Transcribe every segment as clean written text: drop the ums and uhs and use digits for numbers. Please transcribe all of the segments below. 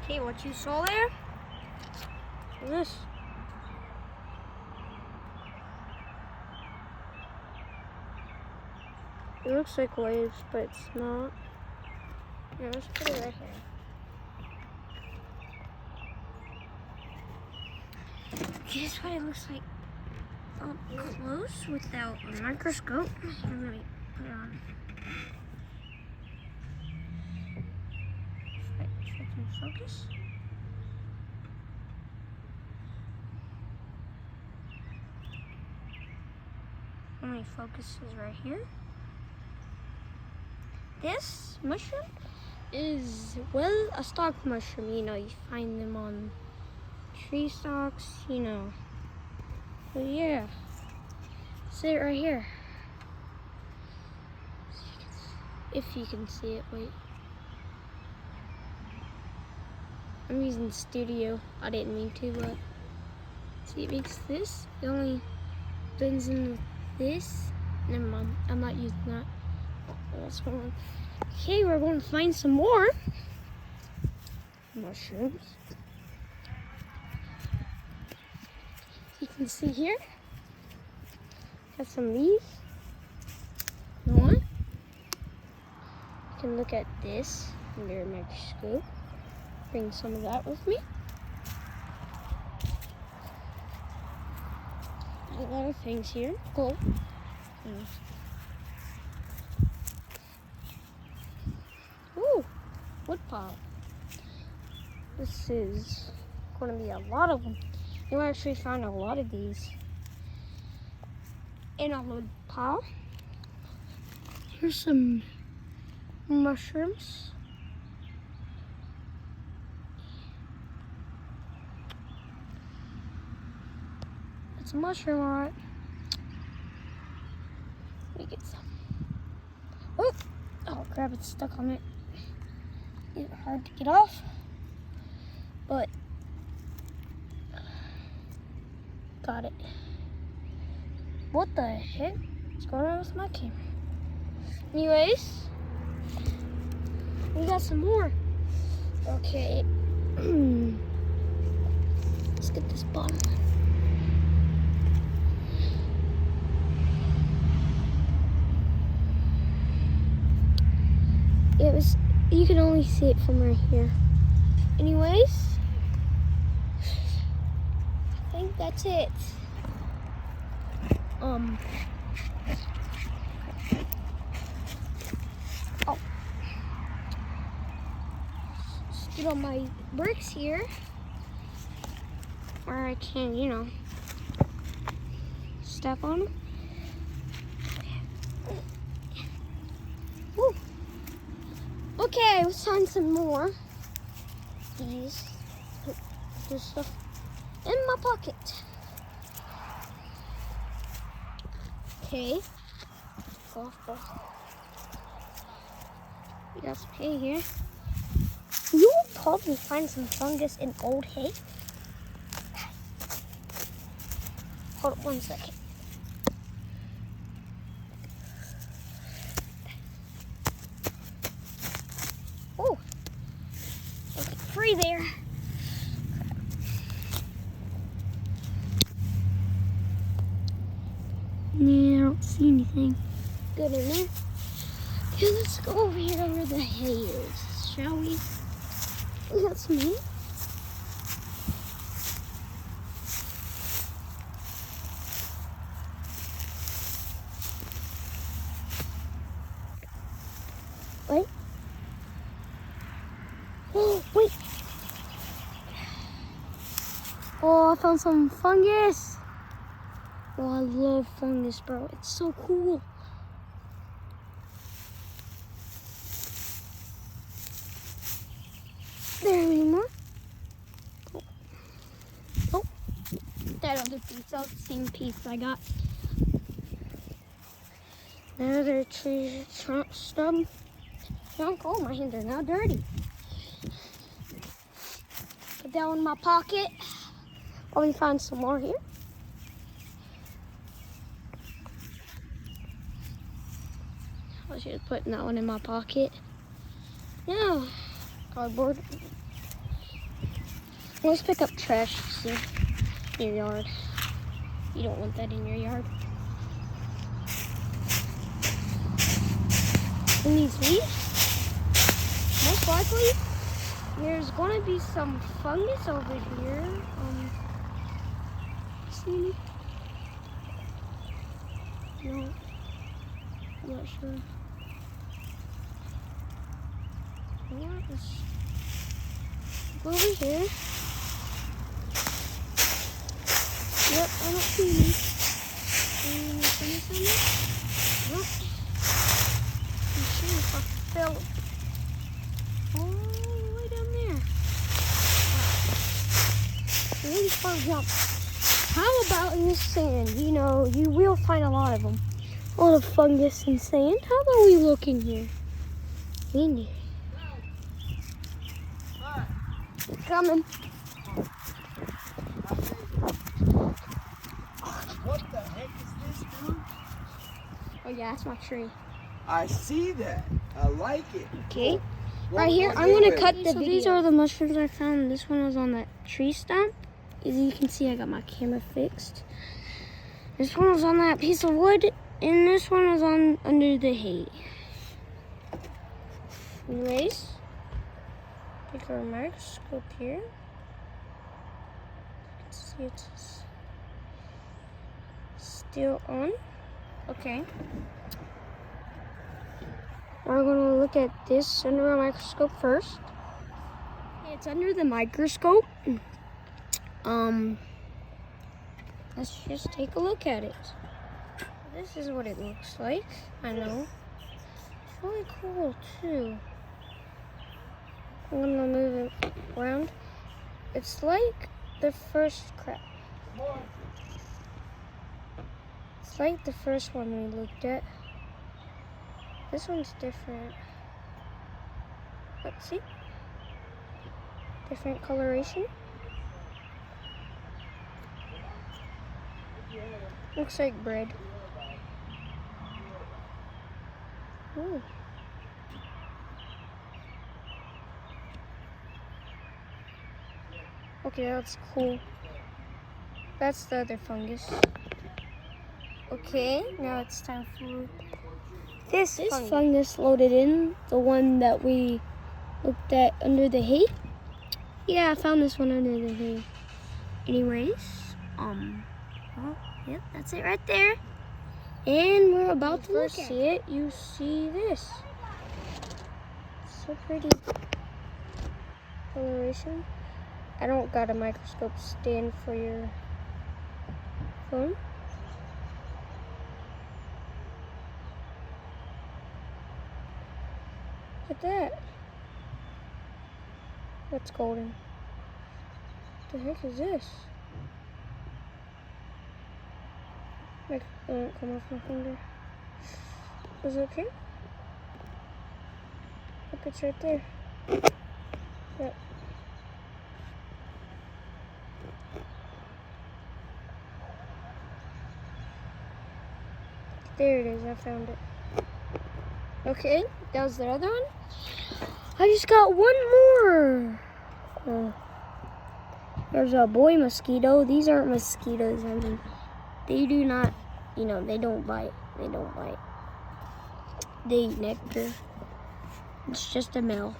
Okay, what you saw there? This. It looks like waves, but it's not. Yeah, let's put it right here. Guess what it looks like up close without a microscope. Let me put it on. If I can focus. My focus is right here. This mushroom is, well, a stalk mushroom. You know, you find them on tree stalks, you know. But yeah, see it right here. If you can see it, wait. I'm using studio. I didn't mean to, but see, it makes this. It only blends in with this. Never mind, I'm not using that. What's going on? Okay, we're going to find some more mushrooms. You can see here, got some of these. You want? You can look at this under a microscope. Bring some of that with me. A lot of things here. Cool. Ooh, wood pile. This is going to be a lot of them. You actually found a lot of these in a wood pile. Here's some mushrooms. It's a mushroom, alright. Let me get some. Oh, crap, it's stuck on it. It's hard to get off, but got it. What the heck is going on with my camera? Anyways, we got some more. Okay. Let's get this bottom one. You can only see it from right here. Anyways, I think that's it. Oh. Just get on my bricks here, where I can, you know, step on them. Woo. Okay, let's find some more. These, put this stuff in my pocket. Okay. Golf ball. We got some hay here. You will probably find some fungus in old hay. Hold on 1 second. Oh, okay, free there. Yeah, I don't see anything good in there. Okay, let's go over here where the hay is, shall we? We got some hay. Wait. Oh, wait. Oh, I found some fungus. Oh, I love fungus, bro. It's so cool. There anymore? Oh, that other piece. That's the same piece I got. Another tree stub. Oh, my hands are now dirty. Put that one in my pocket. Oh, we found some more here. I should have put that one in my pocket. Yeah, cardboard. Let's pick up trash, see, in your yard. You don't want that in your yard. In these leaves, most likely, there's gonna be some fungus over here. See any? No, I'm not sure. Let's go over here. Yep, I don't see any. Fungus on there? Nope. I'm sure if I fell all the way down there. Really far jump. How about in the sand? You know, you will find a lot of them. A lot of fungus and sand. How about we look in here? In here. Coming. What the heck is this, dude? Oh yeah, that's my tree. I see that. I like it. Okay. What Right we here, gonna I'm do gonna with cut it? the video. These are the mushrooms I found. This one was on that tree stump. As you can see, I got my camera fixed. This one was on that piece of wood, and this one was on under the hay. Anyways, take our microscope here. See, it's still on. Okay. Now we're gonna look at this under a microscope first. It's under the microscope. Let's just take a look at it. This is what it looks like. I know. It's really cool too. I'm gonna move it around. It's like the first crap. It's like the first one we looked at. This one's different. Let's see. Different coloration. Looks like bread. Ooh. Okay, that's cool. That's the other fungus. Okay, now it's time for this fungus loaded in, the one that we looked at under the hay. Yeah, I found this one under the hay. Anyways, well, yep, that's it right there. And we're about to look at it. You see this. So pretty coloration. I don't got a microscope stand for your phone. Look at that. What's golden? What the heck is this? It won't come off my finger. Is it okay? Look, it's right there. Yep. There it is, I found it. Okay, that was the other one. I just got one more. There's a boy mosquito. These aren't mosquitoes. I mean, they do not, you know, they don't bite. They don't bite. They eat nectar. It's just a male.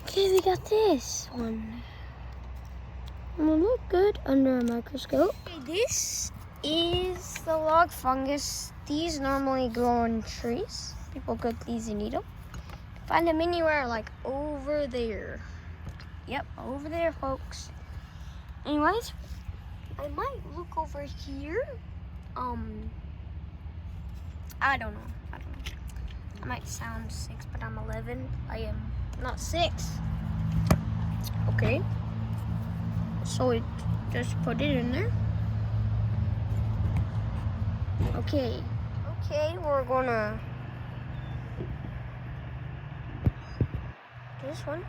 Okay, we got this one. It will look good under a microscope. Okay, this is the log fungus. These normally grow on trees. People cook these and eat them. Find them anywhere, like over there. Yep, over there, folks. Anyways, I might look over here. I don't know. I might sound 6, but I'm 11. I am not 6. Okay. So it just put it in there. Okay. Okay, we're gonna do this one.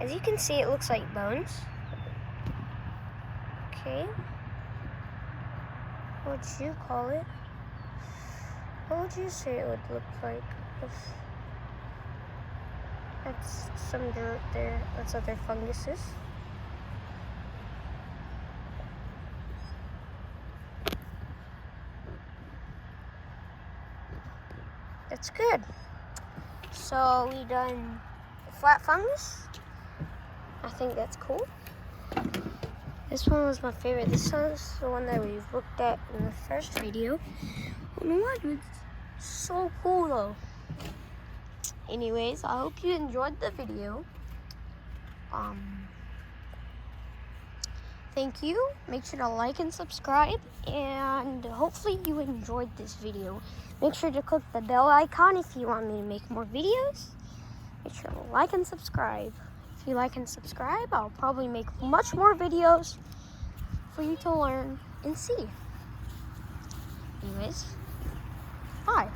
As you can see, it looks like bones. Okay. What would you call it? What would you say it would look like? That's some dirt there. That's other funguses. that's good. So we done flat fungus. I think that's cool. This one was my favorite. This one's the one that we've looked at in the first video. Oh my God, it's so cool though. Anyways, I hope you enjoyed the video. Thank you. Make sure to like and subscribe, and hopefully you enjoyed this video. Make sure to click the bell icon if you want me to make more videos. Make sure to like and subscribe. If you like and subscribe, I'll probably make much more videos for you to learn and see. Anyways, bye.